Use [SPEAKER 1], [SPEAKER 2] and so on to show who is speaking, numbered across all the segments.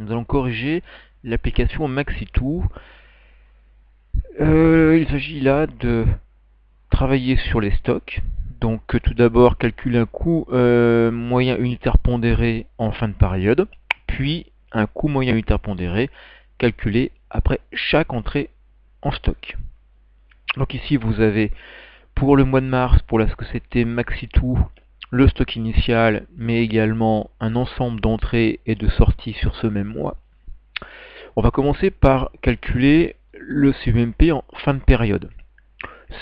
[SPEAKER 1] Nous allons corriger l'application Maxitou. Il s'agit là de travailler sur les stocks. Donc tout d'abord calculer un coût moyen unitaire pondéré en fin de période, puis un coût moyen unitaire pondéré calculé après chaque entrée en stock. Donc ici vous avez pour le mois de mars, pour la société Maxitou, le stock initial, mais également un ensemble d'entrées et de sorties sur ce même mois. On va commencer par calculer le CUMP en fin de période.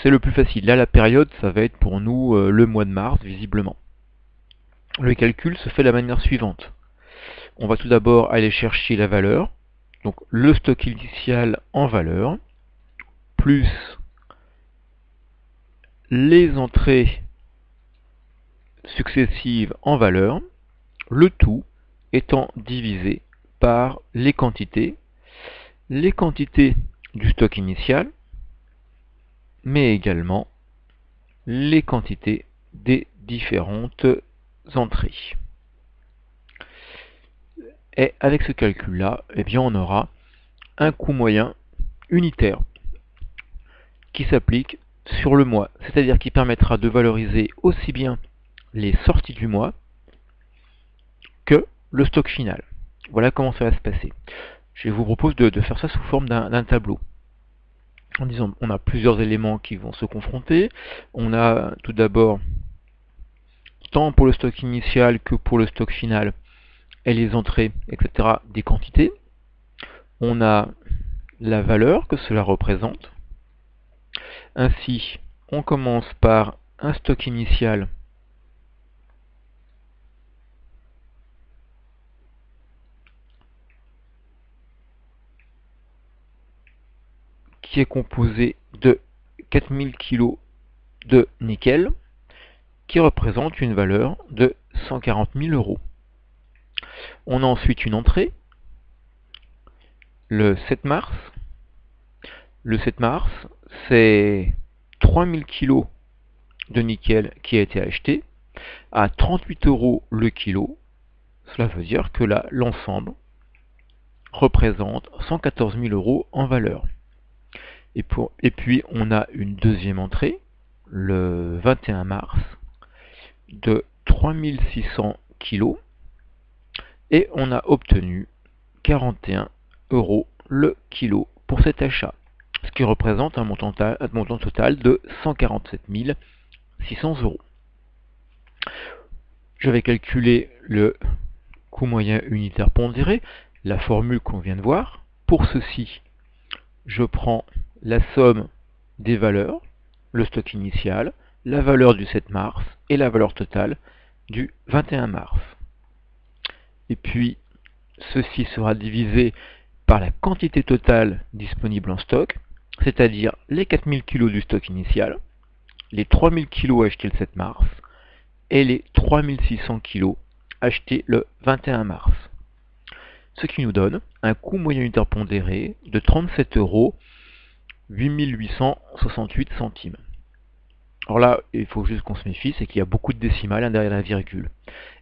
[SPEAKER 1] C'est le plus facile. Là, la période, ça va être pour nous le mois de mars, visiblement. Le calcul se fait de la manière suivante. On va tout d'abord aller chercher la valeur, donc le stock initial en valeur, plus les entrées successives en valeur, le tout étant divisé par les quantités du stock initial, mais également les quantités des différentes entrées. Et avec ce calcul-là, eh bien, on aura un coût moyen unitaire qui s'applique sur le mois, c'est-à-dire qui permettra de valoriser aussi bien les sorties du mois que le stock final. Voilà comment ça va se passer. Je vous propose de faire ça sous forme d'un tableau. En disant, on a plusieurs éléments qui vont se confronter. On a tout d'abord, tant pour le stock initial que pour le stock final, et les entrées, etc., des quantités. On a la valeur que cela représente. Ainsi, on commence par un stock initial qui est composé de 4000 kg de nickel, qui représente une valeur de 140 000 €. On a ensuite une entrée, le 7 mars. Le 7 mars, c'est 3000 kg de nickel qui a été acheté à 38 € le kilo. Cela veut dire que là, l'ensemble représente 114 000 € en valeur. Et puis, on a une deuxième entrée, le 21 mars, de 3600 kg, et on a obtenu 41 € le kilo pour cet achat, ce qui représente un montant total de 147 600 €. Je vais calculer le coût moyen unitaire pondéré, la formule qu'on vient de voir. Pour ceci, je prends la somme des valeurs, le stock initial, la valeur du 7 mars et la valeur totale du 21 mars. Et puis, ceci sera divisé par la quantité totale disponible en stock, c'est-à-dire les 4000 kg du stock initial, les 3000 kg achetés le 7 mars et les 3600 kg achetés le 21 mars. Ce qui nous donne un coût moyen unitaire pondéré de 37 € 8868 centimes. Alors là, il faut juste qu'on se méfie, c'est qu'il y a beaucoup de décimales derrière la virgule.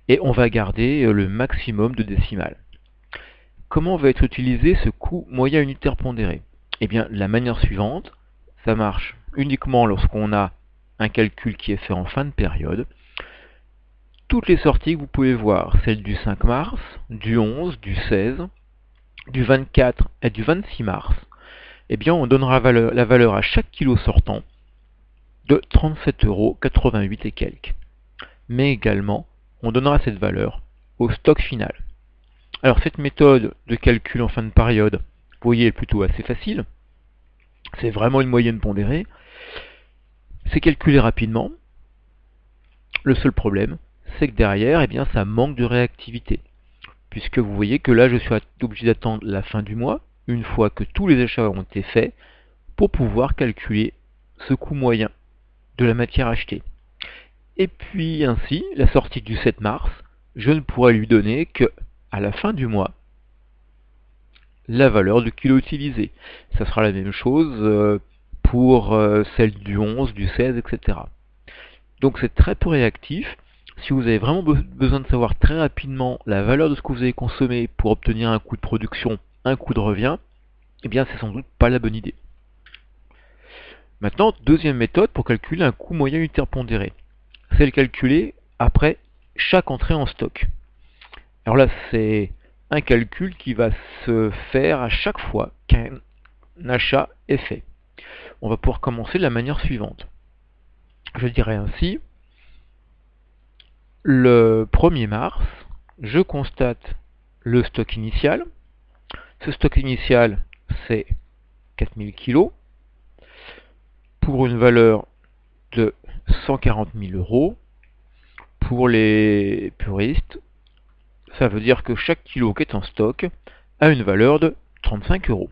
[SPEAKER 1] Et on va garder le maximum de décimales. Comment va être utilisé ce coût moyen unitaire pondéré? Eh bien, de la manière suivante, ça marche uniquement lorsqu'on a un calcul qui est fait en fin de période. Toutes les sorties que vous pouvez voir, celles du 5 mars, du 11, du 16, du 24 et du 26 mars, eh bien, on donnera la valeur à chaque kilo sortant de 37,88 € et quelques. Mais également, on donnera cette valeur au stock final. Alors cette méthode de calcul en fin de période, vous voyez, est plutôt assez facile. C'est vraiment une moyenne pondérée. C'est calculé rapidement. Le seul problème, c'est que derrière, eh bien, ça manque de réactivité. Puisque vous voyez que là, je suis obligé d'attendre la fin du mois, une fois que tous les achats ont été faits, pour pouvoir calculer ce coût moyen de la matière achetée. Et puis ainsi, la sortie du 7 mars, je ne pourrai lui donner que à la fin du mois la valeur du kilo utilisé. Ça sera la même chose pour celle du 11, du 16, etc. Donc c'est très peu réactif, si vous avez vraiment besoin de savoir très rapidement la valeur de ce que vous avez consommé pour obtenir un coût de production, un coût de revient, eh bien c'est sans doute pas la bonne idée. Maintenant, deuxième méthode pour calculer un coût moyen unitaire pondéré. C'est le calculer après chaque entrée en stock. Alors là, c'est un calcul qui va se faire à chaque fois qu'un achat est fait. On va pouvoir commencer de la manière suivante. Je dirais ainsi, le 1er mars, je constate le stock initial. Ce stock initial, c'est 4000 kg pour une valeur de 140 000 euros. Pour les puristes, ça veut dire que chaque kilo qui est en stock a une valeur de 35 euros.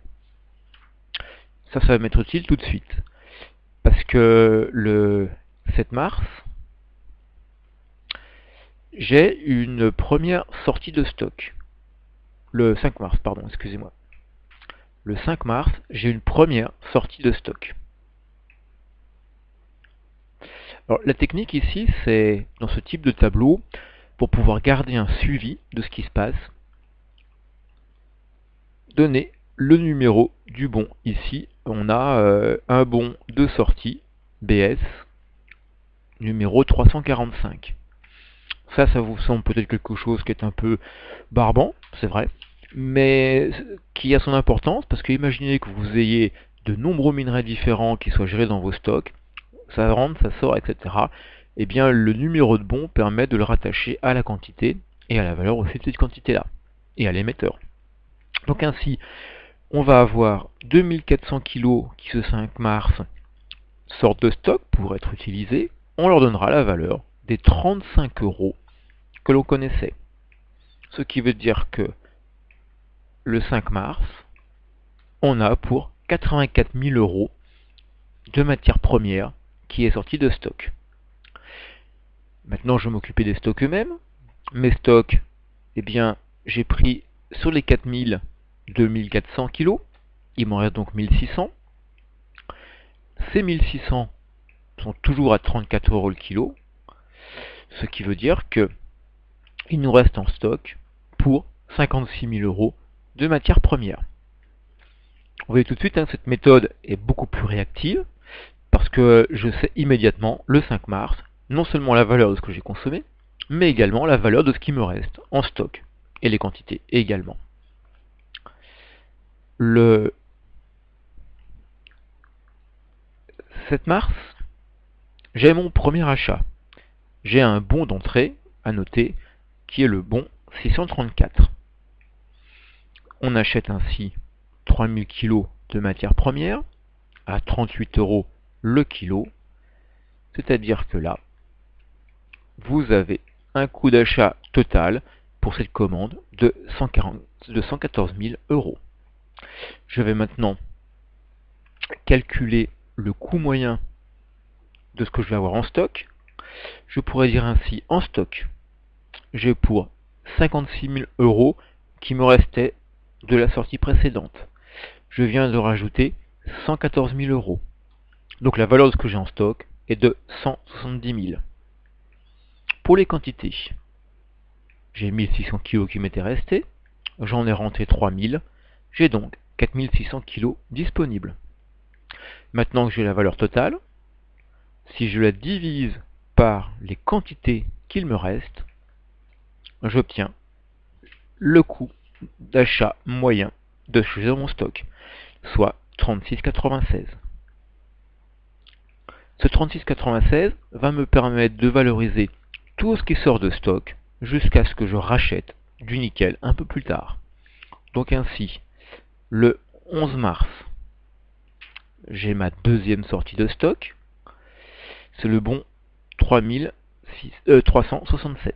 [SPEAKER 1] Ça va m'être utile tout de suite. Parce que le 7 mars, j'ai une première sortie de stock. Le 5 mars, pardon, excusez-moi. Le 5 mars, j'ai une première sortie de stock. Alors, la technique ici, c'est, dans ce type de tableau, pour pouvoir garder un suivi de ce qui se passe, donner le numéro du bon. Ici, on a un bon de sortie, BS, numéro 345. Ça vous semble peut-être quelque chose qui est un peu barbant, c'est vrai, mais qui a son importance, parce que imaginez que vous ayez de nombreux minerais différents qui soient gérés dans vos stocks, ça rentre, ça sort, etc. Eh bien, le numéro de bon permet de le rattacher à la quantité, et à la valeur aussi de cette quantité-là, et à l'émetteur. Donc ainsi, on va avoir 2400 kg qui ce 5 mars sortent de stock pour être utilisés. On leur donnera la valeur des 35 euros que l'on connaissait. Ce qui veut dire que le 5 mars, on a pour 84 000 euros de matière première qui est sortie de stock. Maintenant, je vais m'occuper des stocks eux-mêmes. Mes stocks, eh bien, j'ai pris sur les 4000 2400 kg. Il m'en reste donc 1600. Ces 1600 sont toujours à 34 euros le kilo. Ce qui veut dire que il nous reste en stock pour 56 000 euros de matière première. Vous voyez tout de suite, cette méthode est beaucoup plus réactive parce que je sais immédiatement, le 5 mars, non seulement la valeur de ce que j'ai consommé, mais également la valeur de ce qui me reste en stock et les quantités également. Le 7 mars, j'ai mon premier achat. J'ai un bon d'entrée à noter qui est le bon 634. On achète ainsi 3000 kg de matière première à 38 euros le kilo. C'est-à-dire que là, vous avez un coût d'achat total pour cette commande de 114 000 euros. Je vais maintenant calculer le coût moyen de ce que je vais avoir en stock. Je pourrais dire ainsi, en stock, j'ai pour 56 000 euros qui me restaient de la sortie précédente. Je viens de rajouter 114 000 euros. Donc la valeur de ce que j'ai en stock est de 170 000. Pour les quantités, j'ai 1600 kg qui m'étaient restés, j'en ai rentré 3000, j'ai donc 4600 kg disponibles. Maintenant que j'ai la valeur totale, si je la divise par les quantités qu'il me reste, j'obtiens le coût d'achat moyen de mon stock, soit 36,96. Ce 36,96 va me permettre de valoriser tout ce qui sort de stock jusqu'à ce que je rachète du nickel un peu plus tard. Donc ainsi, le 11 mars, j'ai ma deuxième sortie de stock. C'est le bon 367.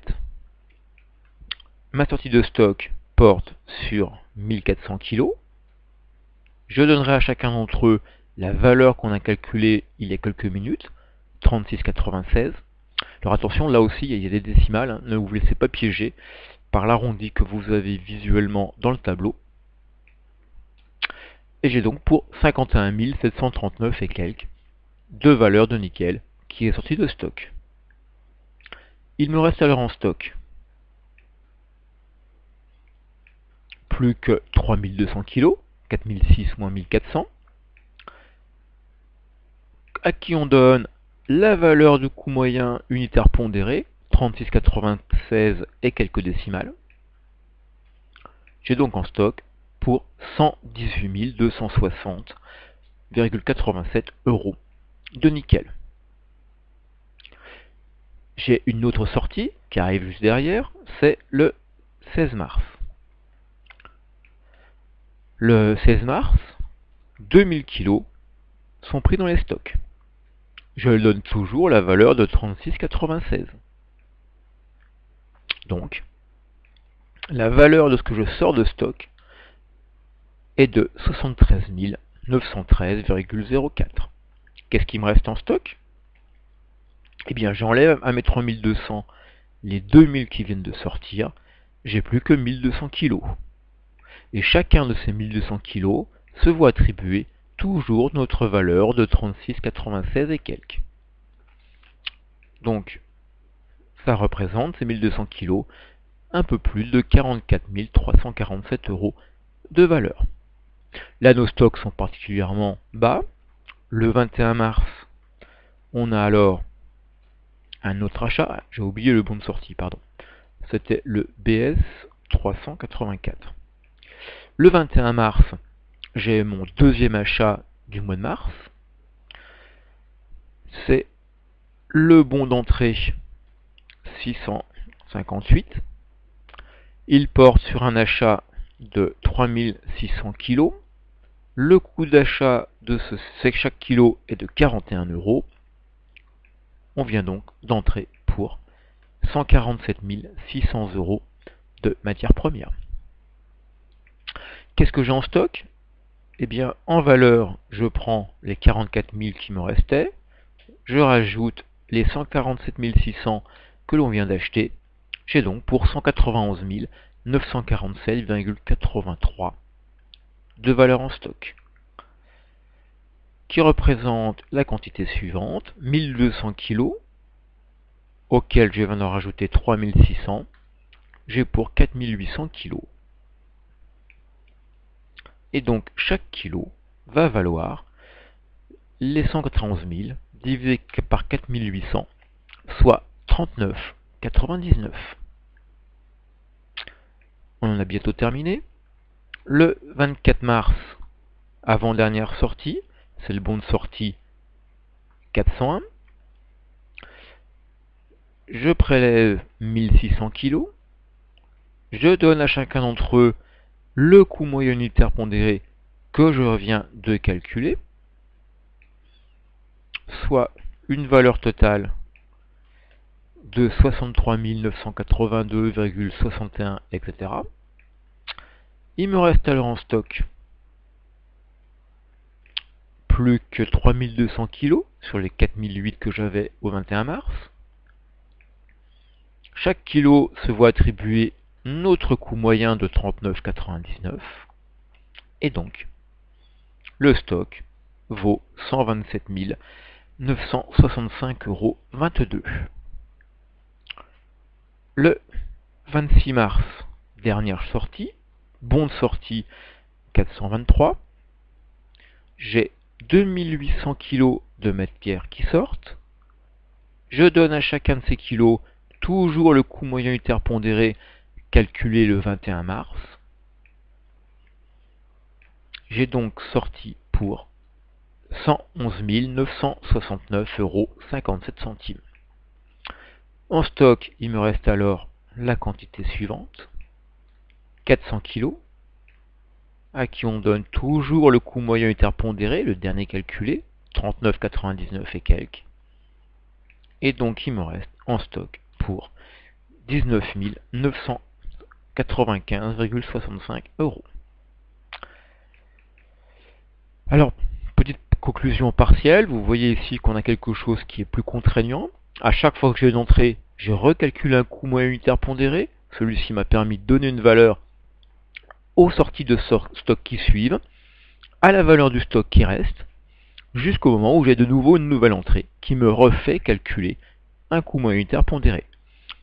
[SPEAKER 1] Ma sortie de stock porte sur 1400 kg. Je donnerai à chacun d'entre eux la valeur qu'on a calculée il y a quelques minutes, 36,96. Alors attention, là aussi il y a des décimales, ne vous laissez pas piéger par l'arrondi que vous avez visuellement dans le tableau. Et j'ai donc pour 51 739 et quelques de valeur de nickel qui est sorti de stock. Il me reste alors en stock plus que 3200 kg, 4006 moins 1400, à qui on donne la valeur du coût moyen unitaire pondéré, 36,96 et quelques décimales. J'ai donc en stock pour 118 260,87 € de nickel. J'ai une autre sortie qui arrive juste derrière, c'est le 16 mars. Le 16 mars, 2000 kg sont pris dans les stocks. Je donne toujours la valeur de 36,96. Donc, la valeur de ce que je sors de stock est de 73 913,04. Qu'est-ce qui me reste en stock? Eh bien, j'enlève à mes 3200 les 2000 qui viennent de sortir, j'ai plus que 1200 kg. Et chacun de ces 1200 kg se voit attribuer toujours notre valeur de 36,96 et quelques. Donc, ça représente, ces 1200 kg, un peu plus de 44 347 € de valeur. Là, nos stocks sont particulièrement bas. Le 21 mars, on a alors un autre achat. J'ai oublié le bon de sortie, pardon. C'était le BS 384. Le 21 mars, j'ai mon deuxième achat du mois de mars. C'est le bon d'entrée 658. Il porte sur un achat de 3600 kg. Le coût d'achat de chaque kilo est de 41 €. On vient donc d'entrer pour 147 600 € de matières premières. Qu'est-ce que j'ai en stock? Eh bien, en valeur, je prends les 44 000 qui me restaient, je rajoute les 147 600 que l'on vient d'acheter, j'ai donc pour 191 947,83 de valeur en stock, qui représente la quantité suivante, 1200 kg, auquel je viens d'en rajouter 3600, j'ai pour 4800 kg. Et donc chaque kilo va valoir les 191 000 divisé par 4800, soit 39,99. On en a bientôt terminé. Le 24 mars, avant-dernière sortie, c'est le bon de sortie 401. Je prélève 1600 kg. Je donne à chacun d'entre eux le coût moyen unitaire pondéré que je reviens de calculer, soit une valeur totale de 63 982,61, etc. Il me reste alors en stock plus que 3200 kg sur les 4008 que j'avais au 21 mars. Chaque kilo se voit attribuer notre coût moyen de 39,99 et donc le stock vaut 127 965,22 €. Le 26 mars, dernière sortie, bon de sortie 423, j'ai 2800 kg de matières qui sortent, je donne à chacun de ces kilos toujours le coût moyen unitaire pondéré calculé le 21 mars. J'ai donc sorti pour 111 969,57 €. En stock, il me reste alors la quantité suivante, 400 kg, à qui on donne toujours le coût moyen unitaire pondéré, le dernier calculé, 39,99 et quelques. Et donc il me reste en stock pour 19 995,65 €. Alors, petite conclusion partielle, vous voyez ici qu'on a quelque chose qui est plus contraignant. À chaque fois que j'ai une entrée, je recalcule un coût moyen unitaire pondéré. Celui-ci m'a permis de donner une valeur aux sorties de stock qui suivent, à la valeur du stock qui reste, jusqu'au moment où j'ai de nouveau une nouvelle entrée qui me refait calculer un coût moyen unitaire pondéré.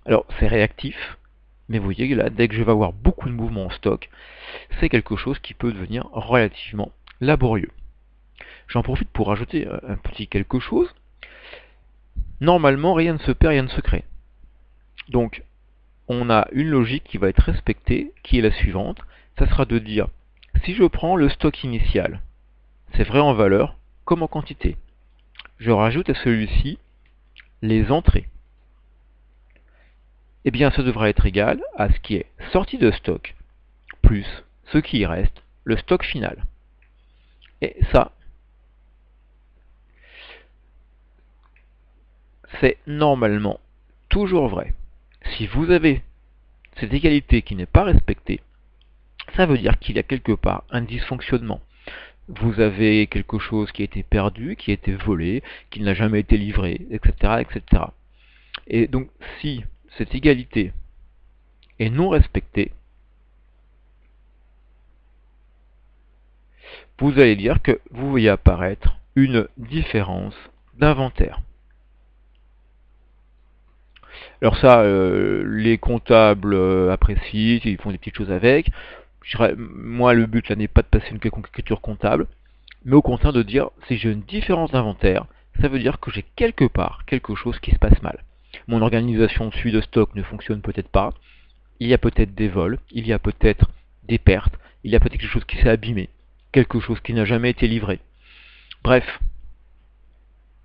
[SPEAKER 1] Alors c'est réactif, mais vous voyez là, dès que je vais avoir beaucoup de mouvements en stock, c'est quelque chose qui peut devenir relativement laborieux. J'en profite pour rajouter un petit quelque chose. Normalement, rien ne se perd, rien ne se crée. Donc, on a une logique qui va être respectée, qui est la suivante. Ça sera de dire, si je prends le stock initial, c'est vrai en valeur comme en quantité. Je rajoute à celui-ci les entrées. Eh bien, ça devra être égal à ce qui est sorti de stock, plus ce qui y reste, le stock final. Et ça, c'est normalement toujours vrai. Si vous avez cette égalité qui n'est pas respectée, ça veut dire qu'il y a quelque part un dysfonctionnement. Vous avez quelque chose qui a été perdu, qui a été volé, qui n'a jamais été livré, etc., etc. Et donc, si cette égalité est non respectée, vous allez dire que vous voyez apparaître une différence d'inventaire. Alors ça, les comptables apprécient, ils font des petites choses avec. Moi, le but là n'est pas de passer une quelconque écriture comptable, mais au contraire de dire, si j'ai une différence d'inventaire, ça veut dire que j'ai quelque part quelque chose qui se passe mal. Mon organisation de suivi de stock ne fonctionne peut-être pas, il y a peut-être des vols, il y a peut-être des pertes, il y a peut-être quelque chose qui s'est abîmé, quelque chose qui n'a jamais été livré. Bref,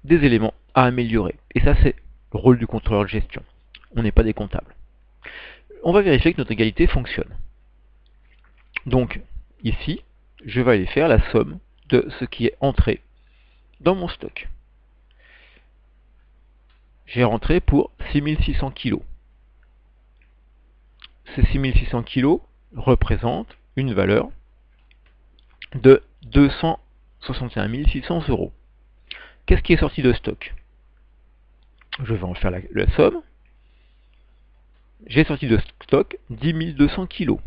[SPEAKER 1] des éléments à améliorer. Et ça, c'est le rôle du contrôleur de gestion. On n'est pas des comptables. On va vérifier que notre égalité fonctionne. Donc, ici, je vais aller faire la somme de ce qui est entré dans mon stock. J'ai rentré pour 6600 kg. Ces 6600 kg représentent une valeur de 261 600 euros. Qu'est-ce qui est sorti de stock? Je vais en faire la somme. J'ai sorti de stock 10 200 kg.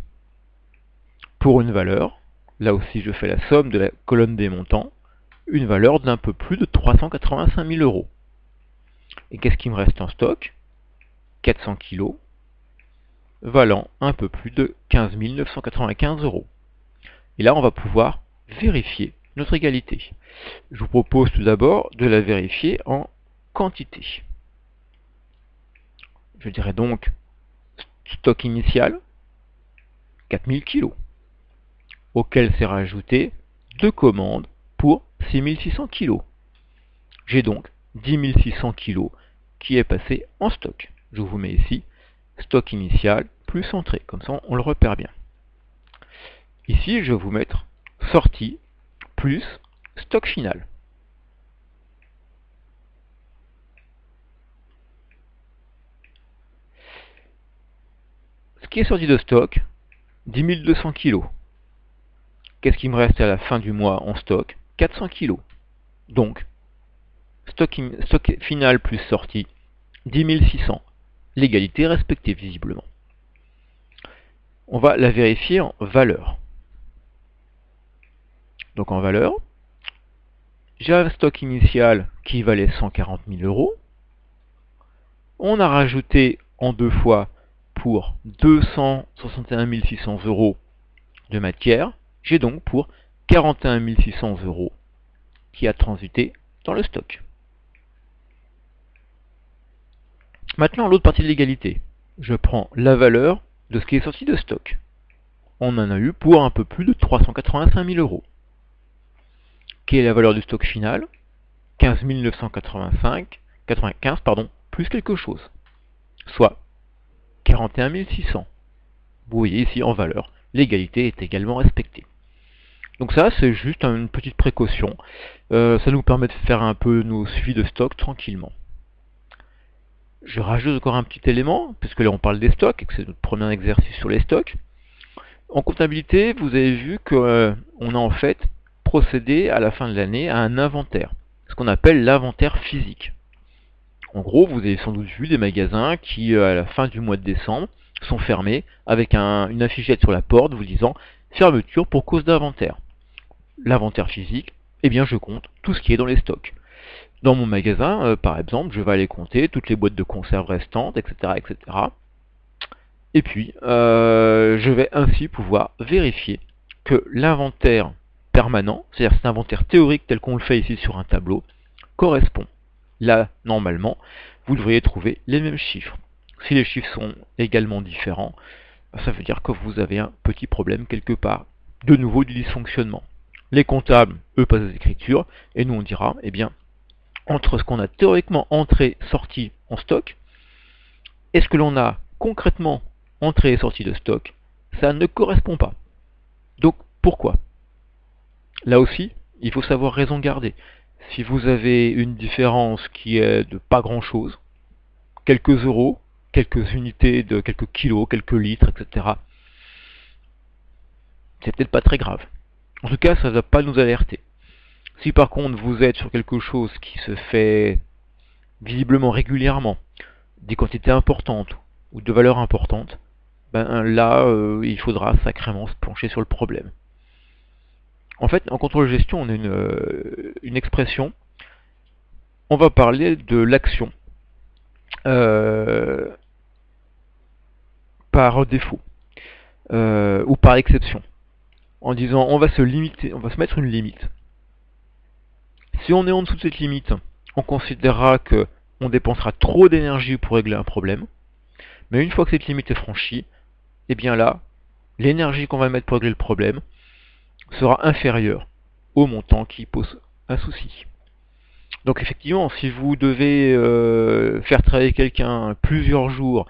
[SPEAKER 1] Pour une valeur, là aussi je fais la somme de la colonne des montants, une valeur d'un peu plus de 385 000 euros. Et qu'est-ce qui me reste en stock? 400 kg, valant un peu plus de 15 995 euros. Et là, on va pouvoir vérifier notre égalité. Je vous propose tout d'abord de la vérifier en quantité. Je dirais donc stock initial, 4000 kg, auquel s'est rajouté 2 commandes pour 6600 kg. J'ai donc 10 600 kg qui est passé en stock. Je vous mets ici stock initial plus entrée, comme ça on le repère bien. Ici, je vais vous mettre sortie plus stock final. Ce qui est sorti de stock, 10 200 kg. Qu'est-ce qui me reste à la fin du mois en stock? 400 kg. Donc, stock final plus sortie, 10 600. L'égalité est respectée visiblement. On va la vérifier en valeur. Donc en valeur, j'ai un stock initial qui valait 140 000 euros. On a rajouté en 2 fois pour 261 600 euros de matière. J'ai donc pour 41 600 euros qui a transité dans le stock. Maintenant, l'autre partie de l'égalité. Je prends la valeur de ce qui est sorti de stock. On en a eu pour un peu plus de 385 000 euros. Quelle est la valeur du stock final? 15 995 plus quelque chose, soit 41 600. Vous voyez ici en valeur, l'égalité est également respectée. Donc ça, c'est juste une petite précaution. Ça nous permet de faire un peu nos suivis de stock tranquillement. Je rajoute encore un petit élément, puisque là on parle des stocks, et que c'est notre premier exercice sur les stocks. En comptabilité, vous avez vu qu'on a en fait procédé à la fin de l'année à un inventaire, ce qu'on appelle l'inventaire physique. En gros, vous avez sans doute vu des magasins qui, à la fin du mois de décembre, sont fermés avec une affichette sur la porte vous disant « Fermeture pour cause d'inventaire ». L'inventaire physique, eh bien je compte tout ce qui est dans les stocks. Dans mon magasin, par exemple, je vais aller compter toutes les boîtes de conserve restantes, etc., etc. Et puis, je vais ainsi pouvoir vérifier que l'inventaire permanent, c'est-à-dire cet inventaire théorique tel qu'on le fait ici sur un tableau, correspond. Là, normalement, vous devriez trouver les mêmes chiffres. Si les chiffres sont également différents, ça veut dire que vous avez un petit problème quelque part. De nouveau, du dysfonctionnement. Les comptables, eux, passent des écritures, et nous on dira, eh bien, entre ce qu'on a théoriquement entré, sorti en stock, et ce que l'on a concrètement entrée et sortie de stock, ça ne correspond pas. Donc pourquoi? Là aussi, il faut savoir raison garder. Si vous avez une différence qui est de pas grand chose, quelques euros, quelques unités de quelques kilos, quelques litres, etc., c'est peut-être pas très grave. En tout cas, ça ne va pas nous alerter. Si par contre vous êtes sur quelque chose qui se fait visiblement régulièrement, des quantités importantes ou de valeurs importantes, ben là, il faudra sacrément se pencher sur le problème. En fait, en contrôle de gestion, on a une expression. On va parler de l'action euh, par défaut ou par exception, en disant on va se limiter, on va se mettre une limite. Si on est en dessous de cette limite, on considérera que on dépensera trop d'énergie pour régler un problème. Mais une fois que cette limite est franchie, eh bien là, l'énergie qu'on va mettre pour régler le problème sera inférieure au montant qui pose un souci. Donc effectivement, si vous devez faire travailler quelqu'un plusieurs jours,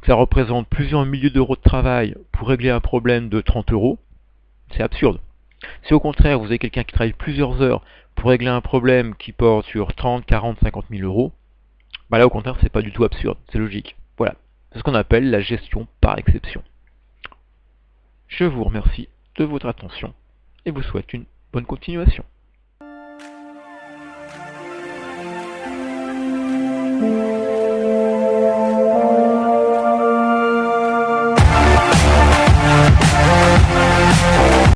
[SPEAKER 1] ça représente plusieurs milliers d'euros de travail pour régler un problème de 30 euros, c'est absurde. Si au contraire vous avez quelqu'un qui travaille plusieurs heures pour régler un problème qui porte sur 30, 40, 50 000 euros, bah là au contraire c'est pas du tout absurde, c'est logique. Voilà, c'est ce qu'on appelle la gestion par exception. Je vous remercie de votre attention et vous souhaite une bonne continuation.